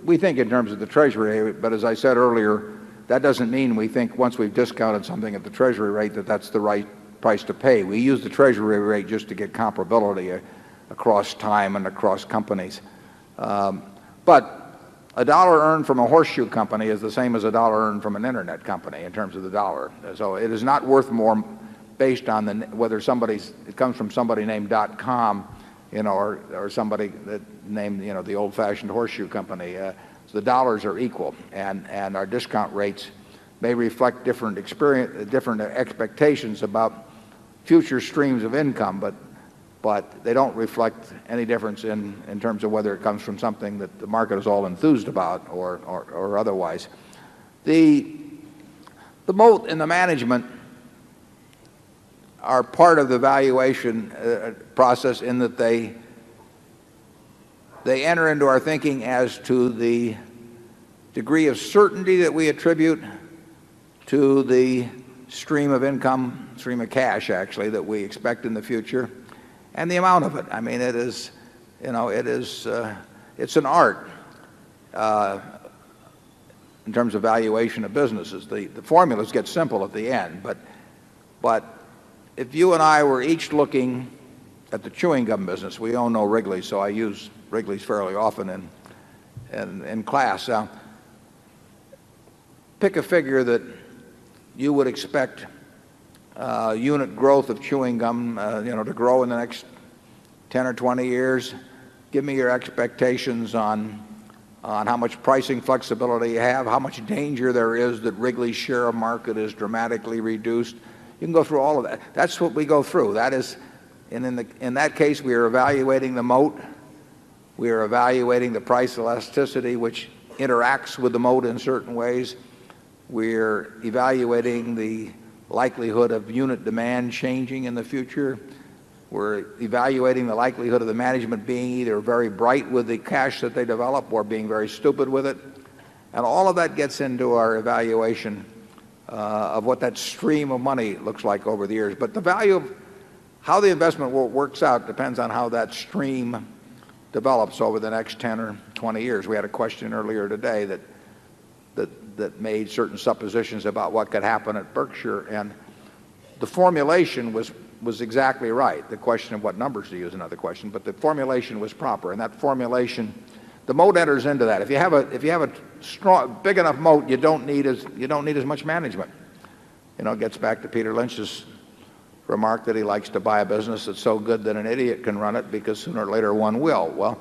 we think in terms of the Treasury rate, but as I said earlier, that doesn't mean we think once we've discounted something at the Treasury rate that that's the right price to pay. We use the Treasury rate just to get comparability across time and across companies. But a dollar earned from a horseshoe company is the same as a dollar earned from an internet company in terms of the dollar. So it is not worth more based on whether it comes from somebody named .com, or somebody that named, the old-fashioned horseshoe company. So the dollars are equal, and our discount rates may reflect different expectations about future streams of income, but they don't reflect any difference in terms of whether it comes from something that the market is all enthused about or otherwise. The moat and the management are part of the valuation process in that they enter into our thinking as to the degree of certainty that we attribute to the stream of income, stream of cash actually, that we expect in the future, and the amount of it. I mean, it's an art in terms of valuation of businesses. The formulas get simple at the end, but if you and I were each looking at the chewing gum business, we own no Wrigley, so I use Wrigley's fairly often in class. Now, pick a figure that you would expect unit growth of chewing gum, to grow in the next 10 or 20 years. Give me your expectations on how much pricing flexibility you have, how much danger there is that Wrigley's share of market is dramatically reduced. You can go through all of that. That's what we go through. That is, and in that case, we are evaluating the moat. We are evaluating the price elasticity, which interacts with the moat in certain ways. We're evaluating the likelihood of unit demand changing in the future. We're evaluating the likelihood of the management being either very bright with the cash that they develop or being very stupid with it. And all of that gets into our evaluation of what that stream of money looks like over the years. But the value of how the investment works out depends on how that stream develops over the next 10 or 20 years. We had a question earlier today that made certain suppositions about what could happen at Berkshire, and the formulation was exactly right. The question of what numbers to use is another question, but the formulation was proper, and that formulation, the moat enters into that. If you have a strong, big enough moat, you don't need as much management. It gets back to Peter Lynch's remark that he likes to buy a business that's so good that an idiot can run it because sooner or later one will. Well,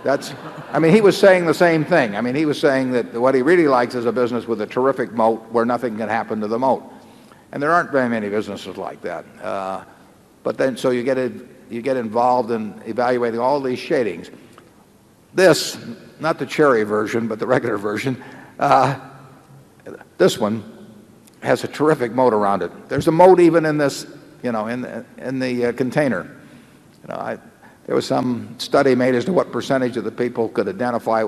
he was saying the same thing. He was saying that what he really likes is a business with a terrific moat where nothing can happen to the moat. And there aren't very many businesses like that. But then, so you get involved in evaluating all these shadings. This, not the cherry version, but the regular version, this one has a terrific moat around it. There's a moat even in this, in the container. There was some study made as to what percentage of the people could identify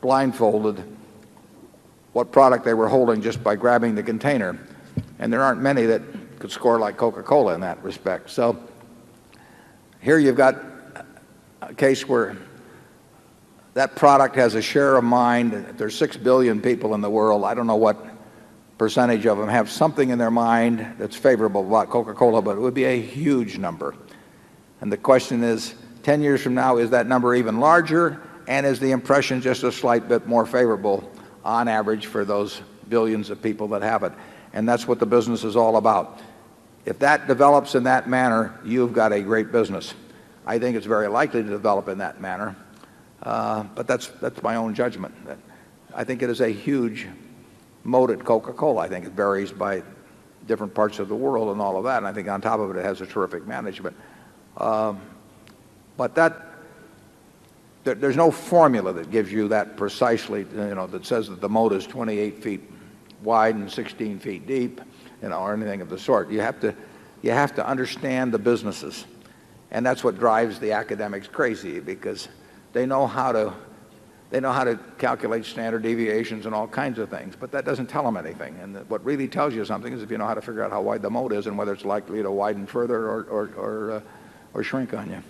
blindfolded what product they were holding just by grabbing the container. And there aren't many that could score like Coca-Cola in that respect. So here you've got a case where that product has a share of mind. If there's 6 billion people in the world, I don't know what percentage of them have something in their mind that's favorable about Coca-Cola, but it would be a huge number. And the question is, 10 years from now, is that number even larger? And is the impression just a slight bit more favorable on average for those billions of people that have it? And that's what the business is all about. If that develops in that manner, you've got a great business. I think it's very likely to develop in that manner, but that's my own judgment. I think it is a huge moat at Coca-Cola. I think it varies by different parts of the world and all of that, and I think on top of it, it has a terrific management. But there's no formula that gives you that precisely, that says that the moat is 28 feet wide and 16 feet deep, or anything of the sort. You have to understand the businesses, and that's what drives the academics crazy, because they know how to calculate standard deviations and all kinds of things, but that doesn't tell them anything. And what really tells you something is if you know how to figure out how wide the moat is and whether it's likely to widen further or shrink on you.